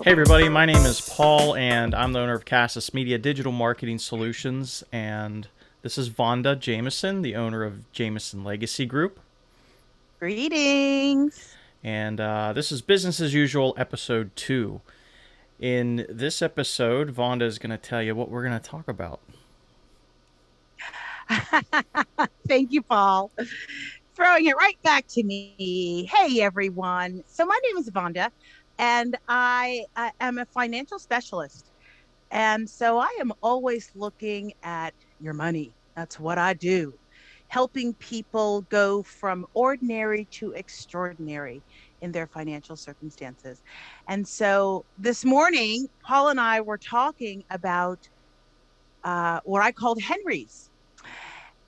Hey everybody, my name is Paul and I'm the owner of Cassis Media Digital Marketing Solutions, and this is Vanda Jameson, the owner of Jameson Legacy Group. Greetings. And this is Business as Usual, Episode 2. In this episode, Vanda is going to tell you what we're going to talk about. Thank you, Paul. Throwing it right back to me. Hey, everyone. So, my name is Vanda, and I am a financial specialist. And so, I am always looking at your money. That's what I do, helping people go from ordinary to extraordinary in their financial circumstances. And so, this morning, Paul and I were talking about what I called Henrys,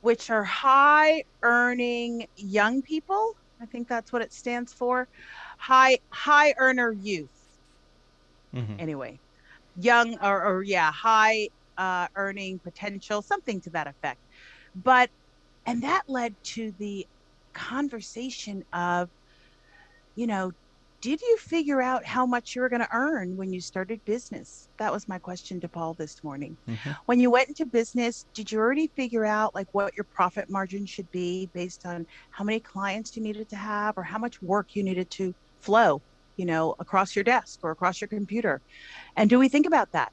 which are high earning young people. I think that's what it stands for. High earner youth. Mm-hmm. Anyway, young or yeah, high earning potential, something to that effect. But and that led to the conversation of, you know, did you figure out how much you were going to earn when you started business? That was my question to Paul this morning. Mm-hmm. When you went into business, did you already figure out like what your profit margin should be based on how many clients you needed to have or how much work you needed to flow, across your desk or across your computer? And do we think about that?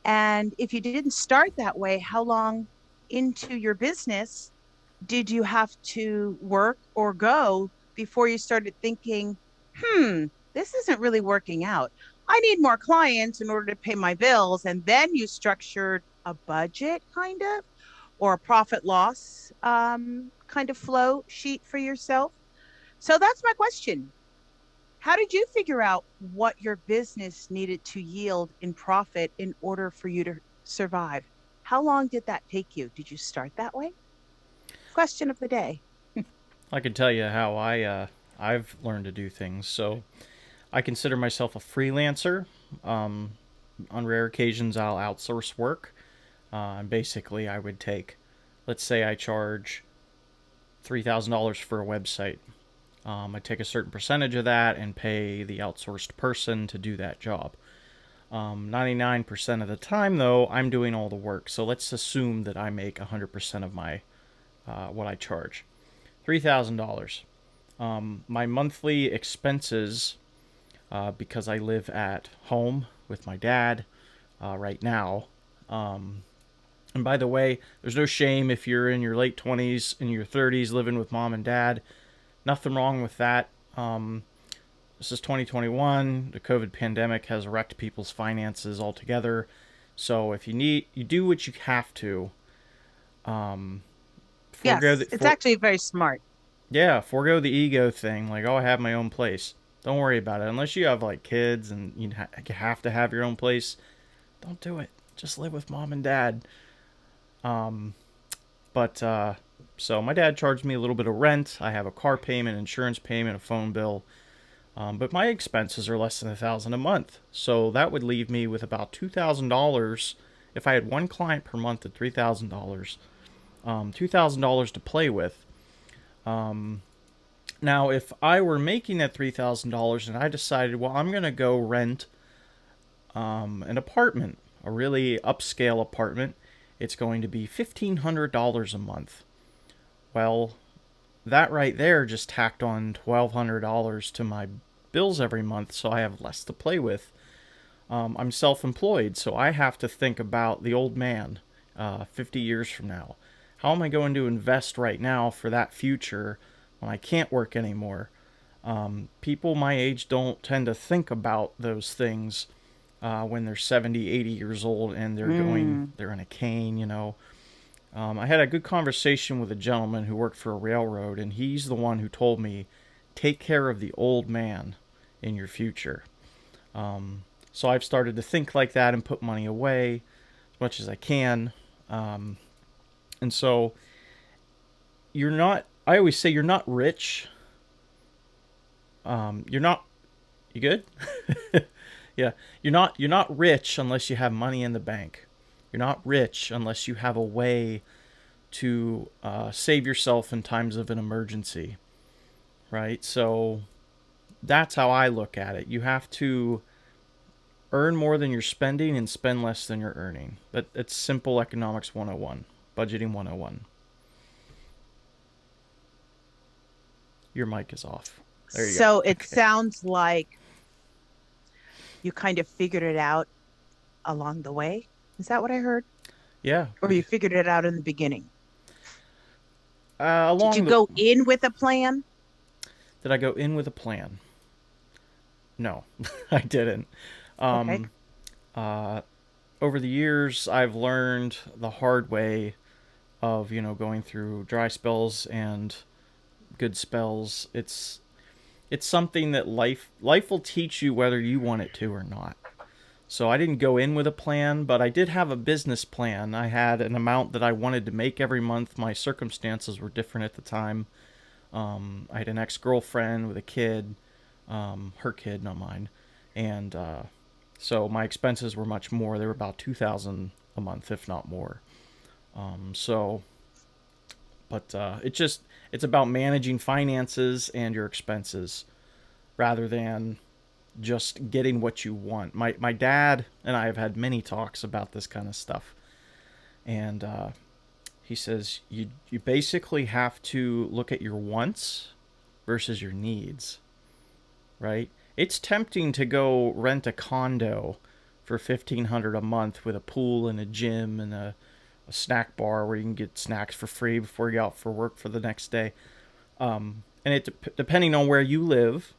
And if you didn't start that way, how long into your business did you have to work or go before you started thinking, hmm, this isn't really working out? I need more clients in order to pay my bills. And then you structured a budget, kind of, or a profit loss kind of flow sheet for yourself. So that's my question. How did you figure out what your business needed to yield in profit in order for you to survive? How long did that take you? Did you start that way? Question of the day. I can tell you how I've learned to do things. So I consider myself a freelancer. Um, on rare occasions, I'll outsource work. And basically, I would take, let's say I charge $3,000 for a website. I take a certain percentage of that and pay the outsourced person to do that job. 99% of the time, though, I'm doing all the work. So let's assume that I make 100% of my what I charge. $3,000. My monthly expenses, because I live at home with my dad right now. And by the way, there's no shame if you're in your late 20s, in your 30s, living with mom and dad. Nothing wrong with that. This is 2021. The COVID pandemic has wrecked people's finances altogether. So if you need, you do what you have to. Um, forego Yes, the it's for actually very smart. Yeah, forego the ego thing. Like, oh, I have my own place. Don't worry about it. Unless you have like kids and you have to have your own place, don't do it. Just live with mom and dad. Um, but so my dad charged me a little bit of rent. I have a car payment, insurance payment, a phone bill. But my expenses are less than 1,000 a month, so that would leave me with about $2,000 if I had one client per month at $3,000. $2,000 to play with. Um, Now, if I were making that $3,000 and I decided, well, I'm going to go rent an apartment, a really upscale apartment, it's going to be $1,500 a month. Well, that right there just tacked on $1,200 to my bills every month, so I have less to play with. I'm self employed, so I have to think about the old man 50 years from now. How am I going to invest right now for that future when I can't work anymore? People my age don't tend to think about those things when they're 70, 80 years old and Mm. they're in a cane. I had a good conversation with a gentleman who worked for a railroad, and he's the one who told me, take care of the old man in your future. So I've started to think like that and put money away as much as I can. Um, and so I always say you're not rich. You're not, you good? Yeah, you're not rich unless you have money in the bank. You're not rich unless you have a way to save yourself in times of an emergency, right? So that's how I look at it. You have to Earn more than you're spending and spend less than you're earning. That's simple economics 101, budgeting 101. Your mic is off. There you go. So it Okay. sounds like you kind of figured it out along the way. Is that what I heard? Yeah. Or you figured it out in the beginning? Did you Along the go in with a plan? Did I go in with a plan? No, I didn't. Okay. Um, uh, Over the years, I've learned the hard way of going through dry spells and good spells. It's something that life will teach you whether you want it to or not. So I didn't go in with a plan, but I did have a business plan. I had an amount that I wanted to make every month. My circumstances were different at the time. I had an ex girlfriend with a kid, her kid, not mine, and so my expenses were much more. They were about 2,000 a month, if not more. So, but it's about managing finances and your expenses rather than just getting what you want. My dad and I have had many talks about this kind of stuff, and he says you basically have to look at your wants versus your needs, right? It's tempting to go rent a condo for 1,500 a month with a pool and a gym and a snack bar where you can get snacks for free before you go out for work for the next day. And depending on where you live,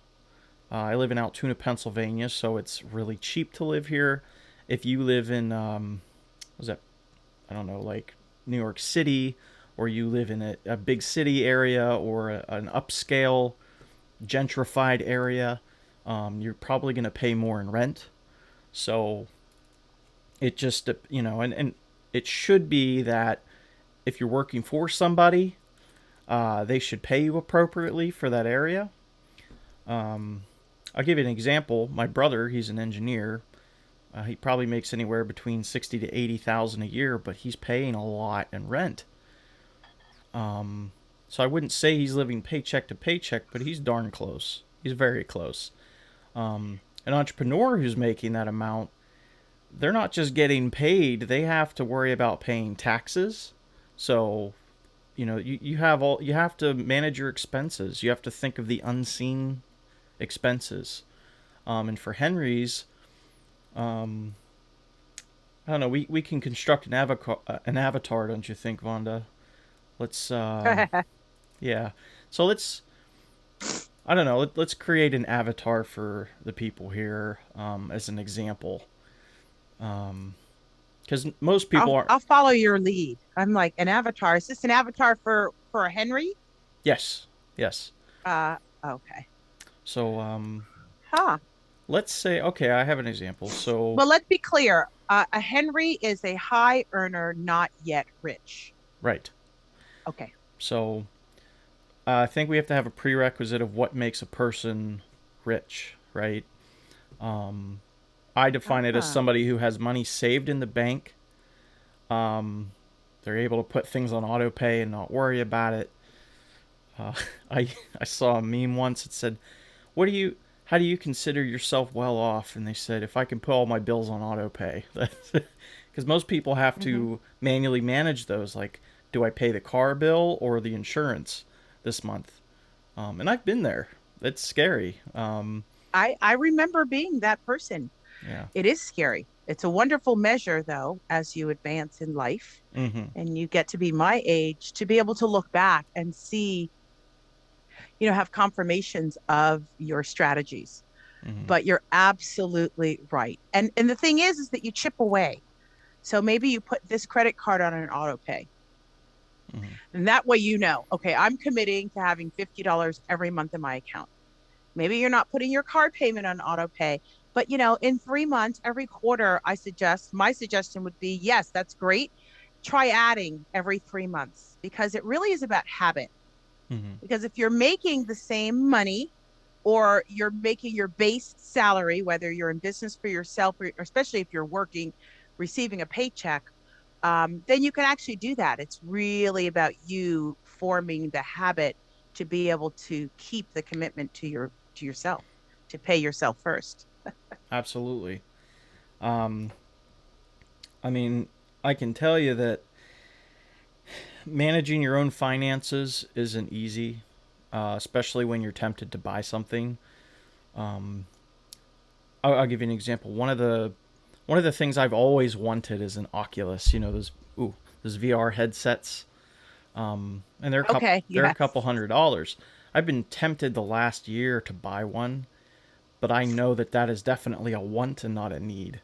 I live in Altoona, Pennsylvania, so it's really cheap to live here. If you live in, was that, I don't know, like New York City, or you live in a big city area or an upscale, gentrified area, you're probably going to pay more in rent. So it just, and it should be that if you're working for somebody, they should pay you appropriately for that area. Um, I'll give you an example. My brother, he's an engineer. He probably makes anywhere between 60 to 80,000 a year, but he's paying a lot in rent. So I wouldn't say he's living paycheck to paycheck, but he's darn close. He's very close. An entrepreneur who's making that amount, they're not just getting paid; they have to worry about paying taxes. So you have to manage your expenses. You have to think of the unseen expenses. And for Henry's, um, I don't know. We can construct an avatar, don't you think, Vonda? Let's yeah. So I don't know. Let's create an avatar for the people here as an example. Because most people aren't. I'll follow your lead. I'm like an avatar. Is this an avatar for a Henry? Yes, yes. Okay. So Huh. let's say okay. I have an example. So Well, let's be clear. A Henry is a high earner, not yet rich. right. Okay. So I think we have to have a prerequisite of what makes a person rich, right? Um, I define it as Ah. somebody who has money saved in the bank. Um, they're able to put things on auto pay and not worry about it. Uh, I I saw a meme once. It said, "What do you? How do you consider yourself well off?" And they said, "If I can put all my bills on auto pay," because most people have Hmm. to manually manage those. Like, do I pay the car bill or the insurance this month? And I've been there. It's scary. I remember being that person. Yeah. It is scary. It's a wonderful measure, though, as you advance in life Mm-hmm. and you get to be my age, to be able to look back and see, have confirmations of your strategies. Mm-hmm. But you're absolutely right. And the thing is that you chip away. So maybe you put this credit card on an auto pay. Mm-hmm. And that way okay, I'm committing to having $50 every month in my account. Maybe you're not putting your card payment on auto pay, but in 3 months, every quarter, my suggestion would be, yes, that's great. Try adding every 3 months because it really is about habit. Mm-hmm. Because if you're making the same money or you're making your base salary, whether you're in business for yourself or especially if you're working, receiving a paycheck, then you can actually do that. It's really about you forming the habit to be able to keep the commitment to yourself, to pay yourself first. Absolutely. Um, I mean, I can tell you that managing your own finances isn't easy, especially when you're tempted to buy something. Um, I'll give you an example. One of the things I've always wanted is an Oculus. You know those VR headsets, and Okay, they're a couple yes. $100s. I've been tempted the last year to buy one, but I know that that is definitely a want and not a need.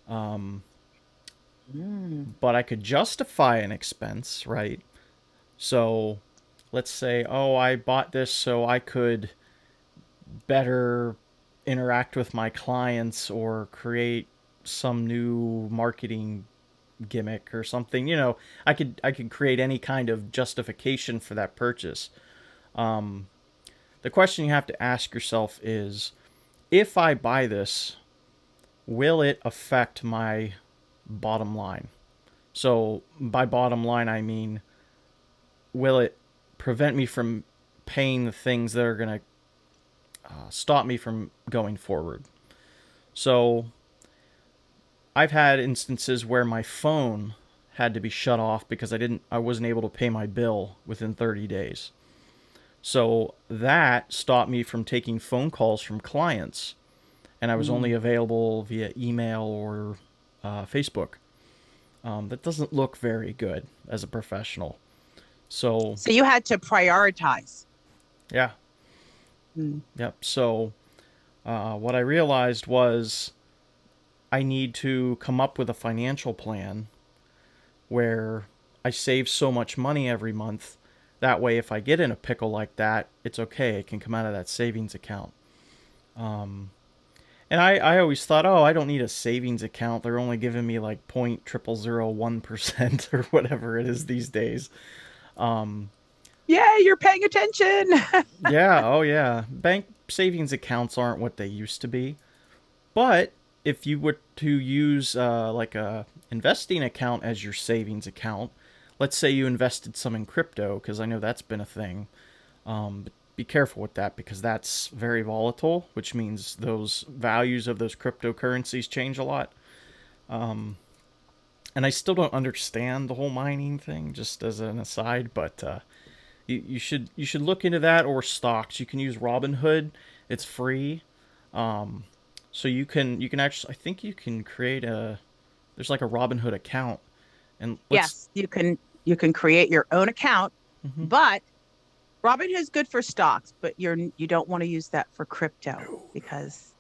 Um, Mm. but I could justify an expense, right? So let's say, oh, I bought this so I could better interact with my clients or create some new marketing gimmick or something. I could create any kind of justification for that purchase. Um, the question you have to ask yourself is, if I buy this, will it affect my bottom line? So by bottom line, I mean, will it prevent me from paying the things that are going to stop me from going forward? So I've had instances where my phone had to be shut off because I wasn't able to pay my bill within 30 days. So that stopped me from taking phone calls from clients, and I was only Mm. available via email or Facebook. That doesn't look very good as a professional. So So you had to prioritize. yeah, Mm. yep. So what I realized was I need to come up with a financial plan where I save so much money every month. That way, if I get in a pickle like that, it's okay. It can come out of that savings account. Um, and I always thought, oh, I don't need a savings account. They're only giving me like 0.0001% or whatever it is these days. Um, Yeah, you're paying attention. yeah, oh yeah. Bank savings accounts aren't what they used to be. But if you were to use like a investing account as your savings account, let's say you invested some in crypto, because I know that's been a thing. But be careful with that because that's very volatile, which means those values of those cryptocurrencies change a lot. Um, and I still don't understand the whole mining thing, just as an aside. But you should look into that or stocks. You can use Robinhood; it's free. Um, so you can actually, I think you can create a, there's like a Robinhood account, and let's. Yes, you can create your own account, Mhm. but Robinhood is good for stocks, but you don't want to use that for crypto No, because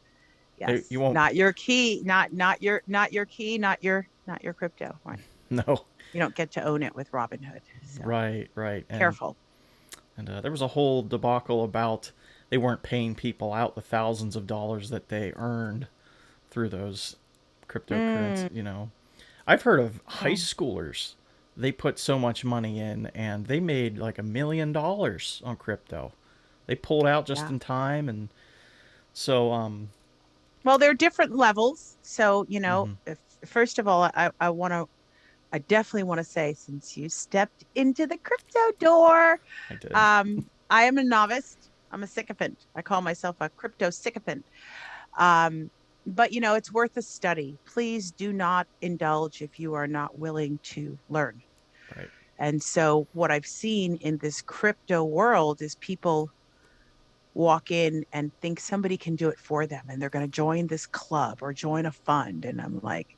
you yes, won't. not your key, not your key, not your crypto. Right. No, You don't get to own it with Robinhood. So right, right, careful. and there was a whole debacle about they weren't paying people out the thousands of dollars that they earned through those cryptocurrency. Mm, I've heard of high well, schoolers. They put so much money in and they made like $1 million on crypto. They pulled out just yeah. in time, and so Well, there are different levels. So, mhm, if first of all, I definitely want to say, since you stepped into the crypto door, I did. I am a novice. I'm a sycophant. I call myself a crypto sycophant. Um, but it's worth a study. Please do not indulge if you are not willing to learn. Right. And so, what I've seen in this crypto world is people walk in and think somebody can do it for them, and they're going to join this club or join a fund. And I'm like,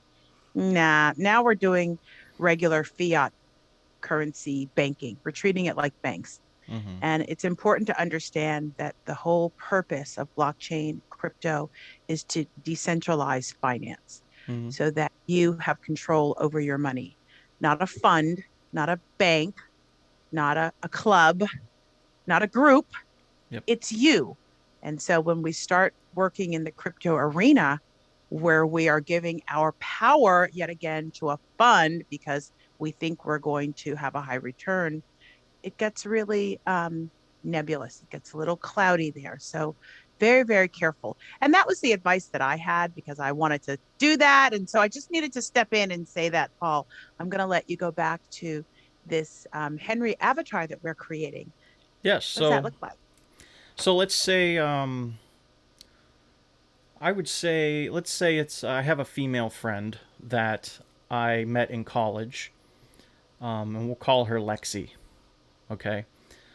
nah, now we're doing regular fiat currency banking. We're treating it like banks. Mhm. And it's important to understand that the whole purpose of blockchain crypto is to decentralize finance Mhm. so that you have control over your money, not a fund, not a bank, not a club, not a group. Yep. It's you. And so when we start working in the crypto arena, where we are giving our power yet again to a fund because we think we're going to have a high return, it gets really nebulous. It gets a little cloudy there. So very, very careful. And that was the advice that I had because I wanted to do that. And so I just needed to step in and say that, Paul, I'm going to let you go back to this Henry avatar that we're creating. Yes. What's that So look like? so let's say I would say, let's say it's I have a female friend that I met in college, and we'll call her Lexi. Okay,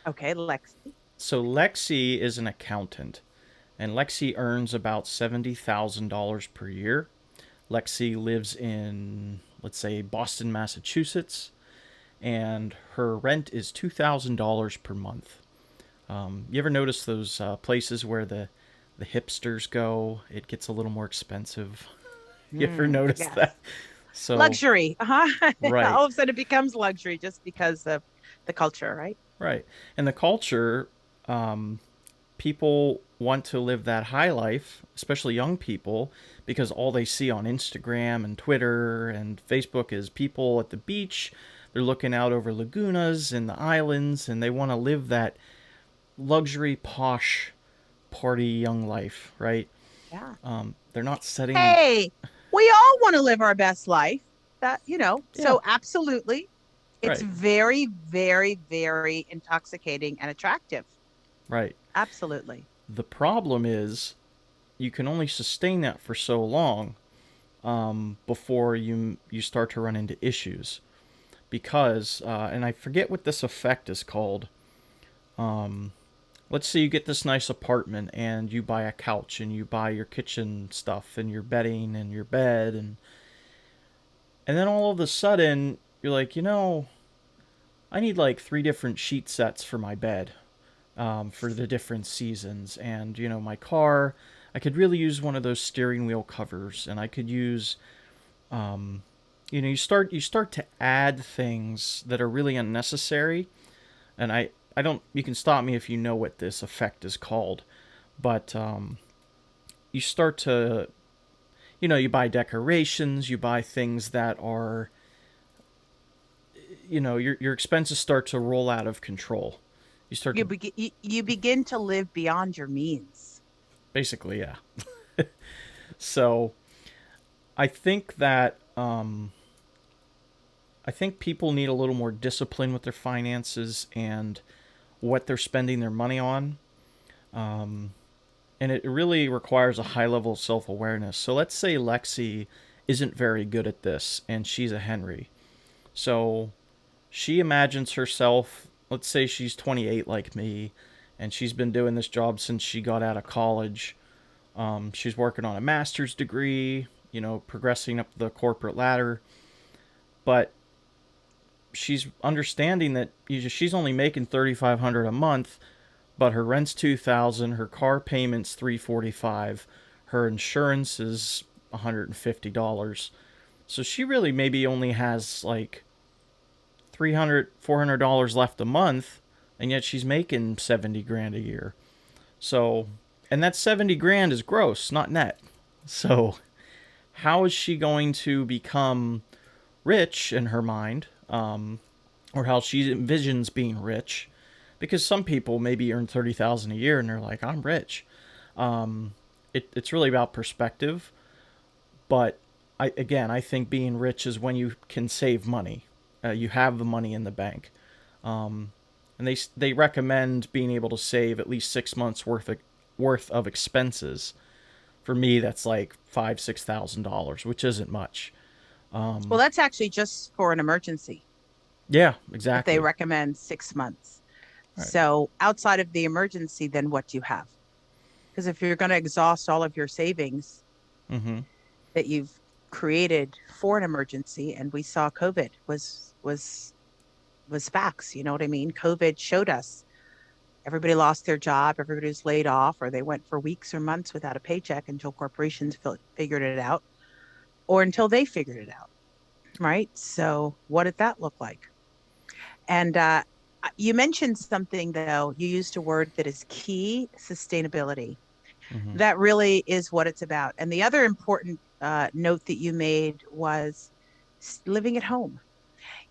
Okay, Lexi. so Lexi is an accountant, and Lexi earns about $70,000 per year. Lexi lives in, let's say, Boston, Massachusetts, and her rent is $2,000 per month. You ever notice those places where the hipsters go? It gets a little more expensive. You ever notice Yes. that? So, Luxury. Uh-huh. right, All of a sudden it becomes luxury just because of the culture, right? right. And the culture, um, people want to live that high life, especially young people, because all they see on Instagram and Twitter and Facebook is people at the beach. They're looking out over lagunas and the islands, and they want to live that luxury, posh, party young life, right? Yeah. They're not setting. Hey, we all want to live our best life. Yeah, So absolutely. It's right, very, very, very intoxicating and attractive. right. Absolutely. The problem is you can only sustain that for so long before you start to run into issues because and I forget what this effect is called. Let's say you get this nice apartment and you buy a couch and you buy your kitchen stuff and your bedding and your bed and then all of a sudden you're like, I need like three different sheet sets for my bed for the different seasons. And, my car, I could really use one of those steering wheel covers. And I could use, you start to add things that are really unnecessary. And I don't, you can stop me if you know what this effect is called. But you start to, you buy decorations, you buy things that are, your expenses start to roll out of control. You start to You begin to live beyond your means. basically, yeah. So I think that I think people need a little more discipline with their finances and what they're spending their money on. And it really requires a high level of self awareness. So let's say Lexi isn't very good at this and she's a Henry. So she imagines herself, let's say she's 28 like me, and she's been doing this job since she got out of college. She's working on a master's degree, progressing up the corporate ladder. But she's understanding that she's only making 3,500 a month, but her rent's 2,000, her car payment's 345, her insurance is $150. So she really maybe only has like 300, $400 left a month, and yet she's making 70 grand a year. So, and that 70 grand is gross, not net. So, how is she going to become rich in her mind, or how she envisions being rich? Because some people maybe earn 30,000 a year and they're like, I'm rich. It's really about perspective. But I think being rich is when you can save money. You have the money in the bank, and they recommend being able to save at least 6 months worth of expenses. For me, that's like $5,000-6,000, which isn't much. Well, that's actually just for an emergency Yeah, that they exactly. recommend 6 months. Right. So outside of the emergency, then what do you have? Because if you're going to exhaust all of your savings Mm-hmm. that you've created for an emergency, and we saw COVID was facts. You know what I mean? COVID showed us everybody lost their job, everybody was laid off, or they went for weeks or months without a paycheck until corporations figured it out, or until they figured it out. Right. So, what did that look like? And you mentioned something, though. You used a word that is key: sustainability. Mm-hmm. That really is what it's about. And the other important note that you made was living at home.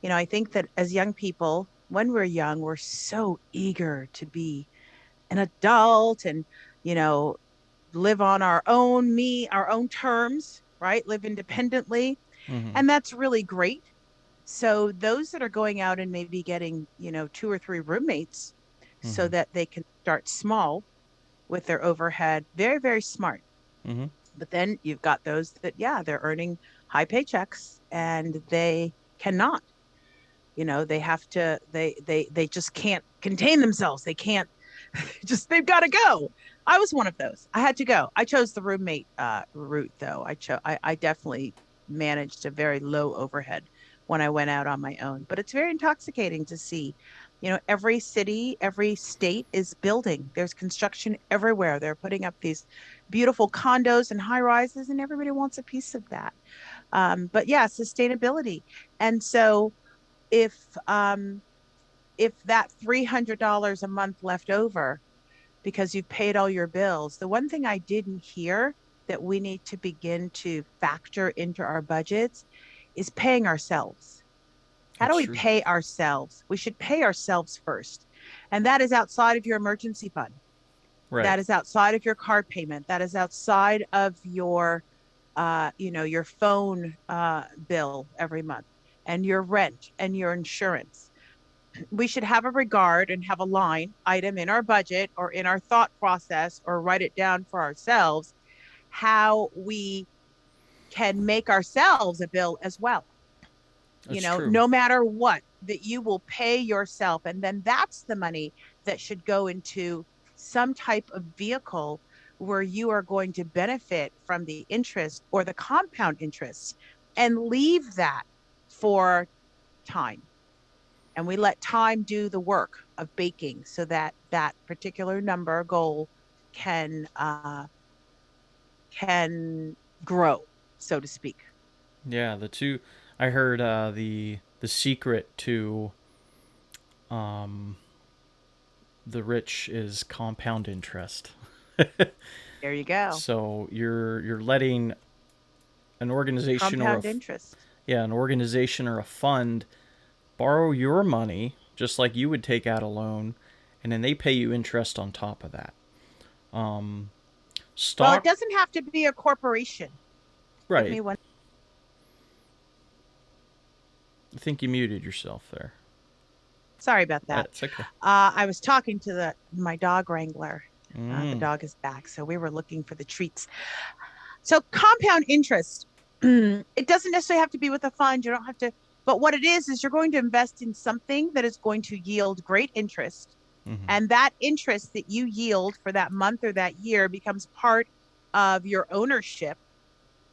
I think that as young people, when we're young, we're so eager to be an adult and, you know, live on our own terms, right? Live independently. Mm-hmm. And that's really great. So those that are going out and maybe getting, two or three roommates so Mm-hmm. that they can start small with their overhead, very, very smart. Mm-hmm. But then you've got those that, yeah, they're earning high paychecks and they cannot, they have to, they just can't contain themselves. They can't just, they've got to go. I was one of those. I had to go. I chose the roommate route though. I definitely managed a very low overhead when I went out on my own. But it's very intoxicating to see, every city, every state is building. There's construction everywhere. They're putting up these beautiful condos and high rises, and everybody wants a piece of that. But yeah, sustainability. And so if um, if that $300 a month left over because you've paid all your bills, the one thing I didn't hear that we need to begin to factor into our budgets is paying ourselves. How do That's we true. pay ourselves? We should pay ourselves first. And that is outside of your emergency fund. Right. That is outside of your car payment. That is outside of your phone bill every month and your rent and your insurance. We should have a regard and have a line item in our budget or in our thought process or write it down for ourselves how we can make ourselves a bill as well. That's true. No matter what, that you will pay yourself. And then that's the money that should go into some type of vehicle where you are going to benefit from the interest or the compound interest and leave that for time. And we let time do the work of baking so that that particular number goal can can grow, so to speak. Yeah, the two. I heard the secret to um, the rich is compound interest. There you go. So you're letting an organization or Compound interest. an organization or a fund borrow your money just like you would take out a loan, and then they pay you interest on top of that. Um, Well, it stock, doesn't have to be a corporation. Give right? me one. I think you muted yourself there. Sorry about that. That's okay. I was talking to the my dog wrangler. The Mm, dog is back, so we were looking for the treats. So compound interest, it doesn't necessarily have to be with a fund. You don't have to, but what it is you're going to invest in something that is going to yield great interest. mm-hmm. And that interest that you yield for that month or that year becomes part of your ownership.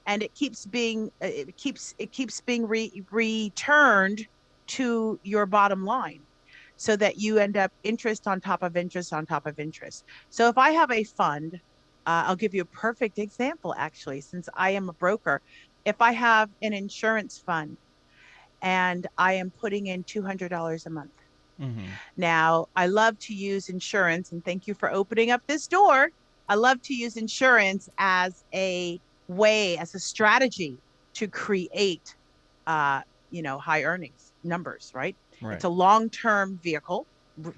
And it keeps being returned to your bottom line so that you end up interest on top of interest on top of interest. So if I have a fund, I'll give you a perfect example, actually, since I am a broker. If I have an insurance fund and I am putting in $200 a month. Mm-hmm. Now, I love to use insurance, and thank you for opening up this door. I love to use insurance as a way, as a strategy to create, high earnings numbers, right? Right. It's a long-term vehicle.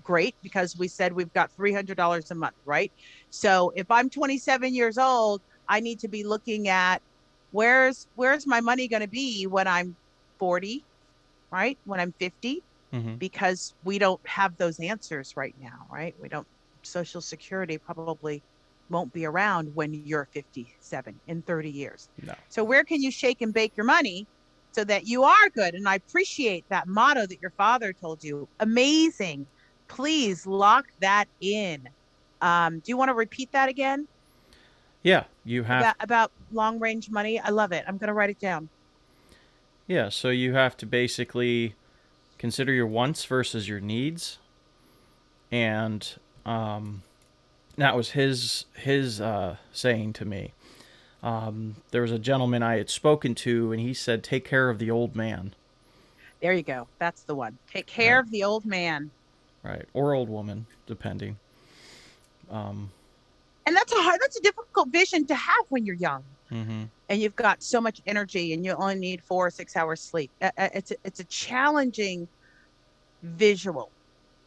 Great, because we said we've got $300 a month, right? So if I'm 27 years old, I need to be looking at where's my money going to be when I'm 40, right? When I'm 50, Mm-hmm. because we don't have those answers right now, right? We don't, Social Security probably won't be around when you're 57 in 30 years. No. So, where can you shake and bake your money so that you are good? And I appreciate that motto that your father told you. Amazing. Please lock that in. Do you want to repeat that again Yeah, you have. about long range money? I love it. I'm going to write it down. Yeah, so you have to basically consider your wants versus your needs, and that was his saying to me. There was a gentleman I had spoken to, and he said, "Take care of the old man." There you go. That's the one. Take care Right, of the old man. right, or old woman, depending. Um, And that's a difficult vision to have when you're young mm-hmm, and you've got so much energy and you only need 4 or 6 hours sleep. It's a challenging visual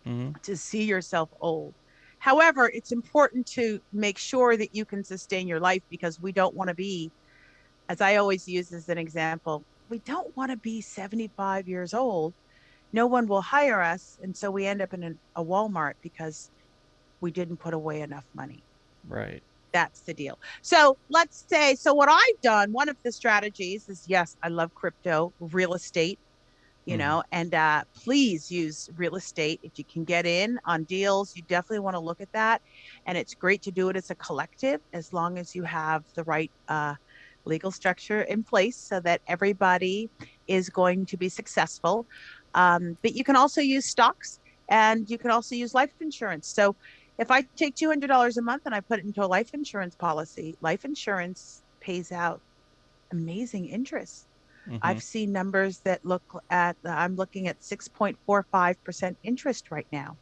mm-hmm, to see yourself old. However, it's important to make sure that you can sustain your life, because we don't want to be, as I always use as an example, we don't want to be 75 years old. No one will hire us. And so we end up in a Walmart because we didn't put away enough money. right. That's the deal. So let's say, so what I've done, one of the strategies is, yes, I love crypto, real estate, Hmm. and please use real estate if you can get in on deals. You definitely want to look at that. And it's great to do it as a collective as long as you have the right legal structure in place so that everybody is going to be successful. But you can also use stocks and you can also use life insurance. So if I take $200 a month and I put it into a life insurance policy, life insurance pays out amazing interest. Hmm. I've seen numbers that look at, I'm looking at 6.45% interest right now.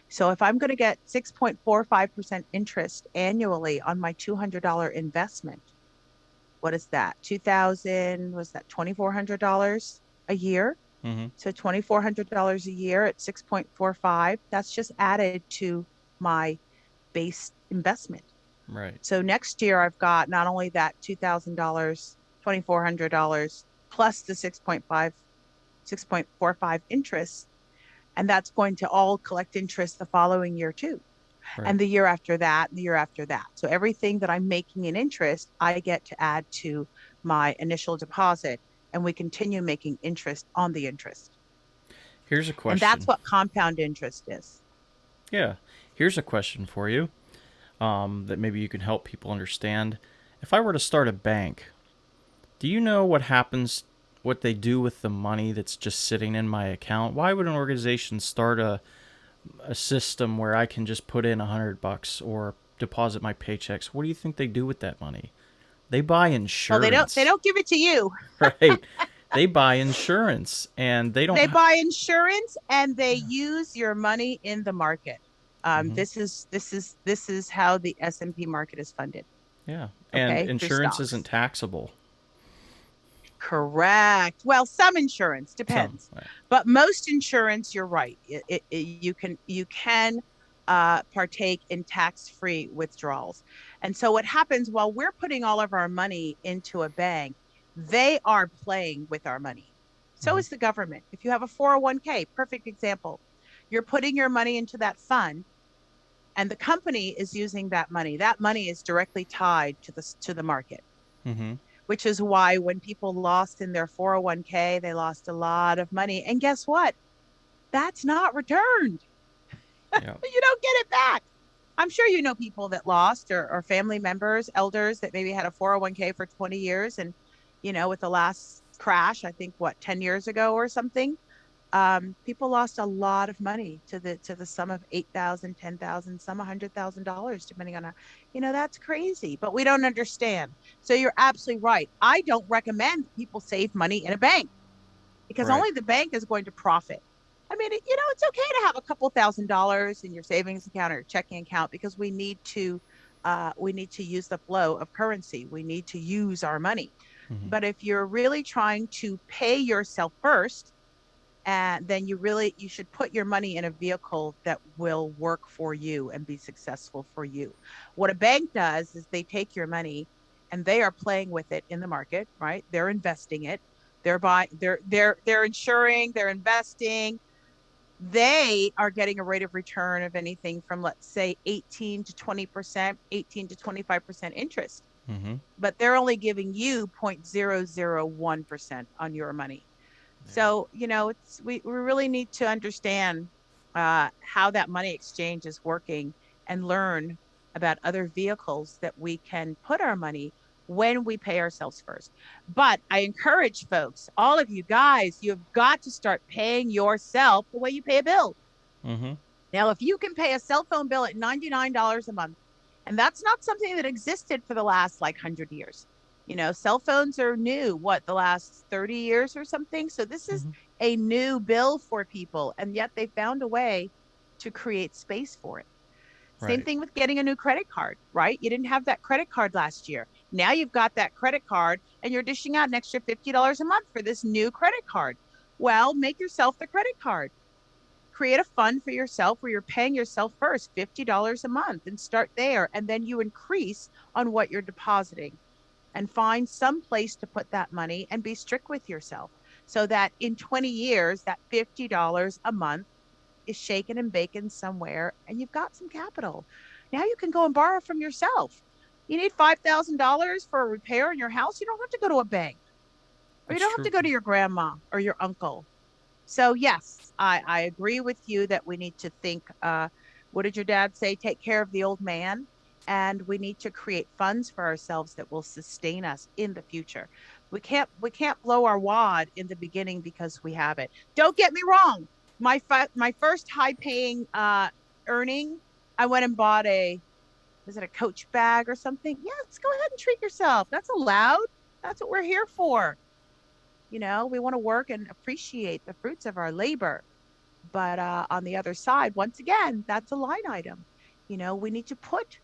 So if I'm going to get 6.45% interest annually on my $200 investment, what is that? 2000, was that $2,400 a year? Hmm. So $2,400 a year at 6.45, that's just added to my base investment. Right. So next year I've got not only that $2,000, $2,400 plus the 6.45 interest, and that's going to all collect interest the following year too. Right. And the year after that, and the year after that. So everything that I'm making in interest, I get to add to my initial deposit, and we continue making interest on the interest. Here's a And that's question. what compound interest is. Yeah. Here's a question for you, that maybe you can help people understand. If I were to start a bank, do you know what happens, what they do with the money that's just sitting in my account? Why would an organization start a system where I can just put in $100 or deposit my paychecks? What do you think they do with that money? They buy Well, they insurance, don't give it to you. right? They buy insurance and they don't. They buy insurance and they use your money in the market. Hmm. This is how the S&P market is funded. Yeah. And Okay, through insurance isn't stocks. taxable. Correct. Well, some insurance So, depends, right. but most insurance, you're right. You can partake in tax-free withdrawals. And so what happens while we're putting all of our money into a bank, they are playing with our money. So Hmm. is the government. If you have a 401k, perfect example. You're putting your money into that fund and the company is using that money. That money is directly tied to the market, Hmm. which is why when people lost in their 401k, they lost a lot of money. And guess what? That's not returned. Yeah. You don't get it back. I'm sure you know people that lost or family members, elders that maybe had a 401k for 20 years. And, with the last crash, I think what, 10 years ago or something, people lost a lot of money to the sum of 8,000, 10,000, some $100,000, depending on that's crazy, but we don't understand. So you're absolutely right. I don't recommend people save money in a bank because Right. only the bank is going to profit. I mean, it's okay to have a couple $1,000s in your savings account or your checking account because we need to use the flow of currency. We need to use our money. Hmm. But if you're really trying to pay yourself first, and then you should put your money in a vehicle that will work for you and be successful for you. What a bank does is they take your money and they are playing with it in the market, right? They're investing it. They're buying, they're insuring, they're investing. They are getting a rate of return of anything from, let's say, 18 to 20%, 18 to 25% interest, Hmm. but they're only giving you 0.001% on your money. Yeah. So, we really need to understand how that money exchange is working and learn about other vehicles that we can put our money when we pay ourselves first. But I encourage folks, all of you guys, you've got to start paying yourself the way you pay a bill. Hmm. Now, if you can pay a cell phone bill at $99 a month, and that's not something that existed for the last like 100 years. Cell phones are new, what, the last 30 years or something? So this is Hmm. a new bill for people, and yet they found a way to create space for it. Same Right. thing with getting a new credit card, right? You didn't have that credit card last year. Now you've got that credit card and you're dishing out an extra $50 a month for this new credit card. Well, make yourself the credit card. Create a fund for yourself where you're paying yourself first $50 a month and start there. And then you increase on what you're depositing and find some place to put that money and be strict with yourself so that in 20 years, that $50 a month is shaken and baking somewhere and you've got some capital. Now you can go and borrow from yourself. You need $5,000 for a repair in your house. You don't have to go to a bank, or you That's don't have true. to go to your grandma or your uncle. So yes, I agree with you that we need to think, what did your dad say? Take care of the old man. And we need to create funds for ourselves that will sustain us in the future. We can't blow our wad in the beginning because we have it. Don't get me wrong. My first high paying earning, I went and bought a, was it a Coach bag or something? Yes, go ahead and treat yourself. That's allowed. That's what we're here for. We want to work and appreciate the fruits of our labor. But on the other side, once again, that's a line item. We need to put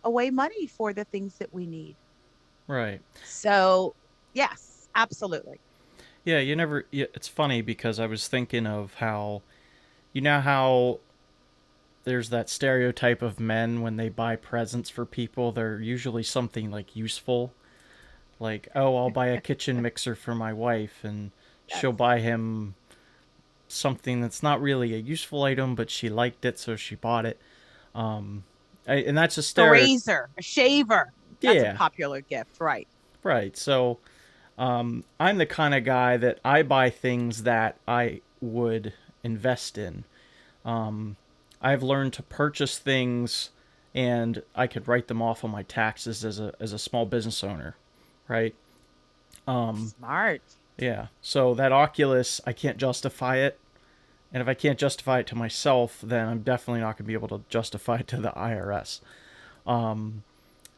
away money for the things that we need. Right. So, yes, absolutely. Yeah, it's funny because I was thinking of how, you know how there's that stereotype of men when they buy presents for people, they're usually something like useful. Like, oh, I'll buy a kitchen mixer for my wife, and she'll Yes. buy him something that's not really a useful item, but she liked it, so she bought it. Um, and that's a A stereo. razor, a shaver. That's a Yeah, popular gift, right? right. So I'm the kind of guy that I buy things that I would invest in. Um, I've learned to purchase things, and I could write them off on my taxes as a small business owner, right? Um, Smart. yeah. So that Oculus, I can't justify it, and if I can't justify it to myself, then I'm definitely not going to be able to justify it to the IRS um,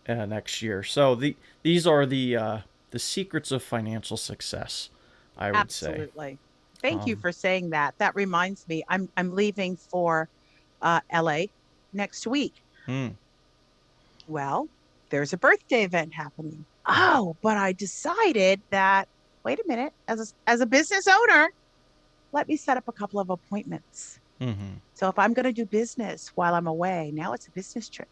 next year. So these are the secrets of financial success, I would say. Absolutely. Thank you Um, for saying that. That reminds me, I'm leaving for LA next week. hmm, Well, there's a birthday event happening. Oh, but I decided that, wait a minute, as a business owner, let me set up a couple of appointments. mm-hmm, So if I'm going to do business while I'm away, now it's a business trip,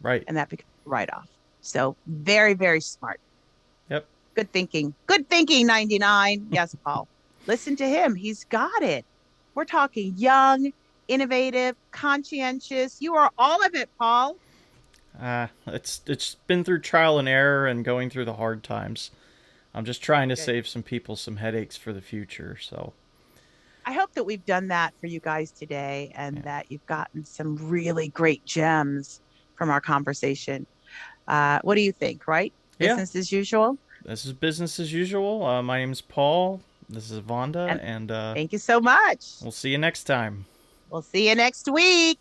right. and that becomes a write-off. So very, very smart. Yep. Good thinking. Good thinking, 99. Yes, Paul. Listen to him. He's got it. We're talking young, innovative, conscientious. You are all of it, Paul. It's been through trial and error and going through the hard times. I'm just trying to Good. save some people some headaches for the future. So I hope that we've done that for you guys today and yeah, that you've gotten some really great gems from our conversation. What do you think, right? yeah. Business as usual. This is business as usual. My name's Paul. This is Vanda, And and thank you so much. we'll see you next time. We'll see you next week.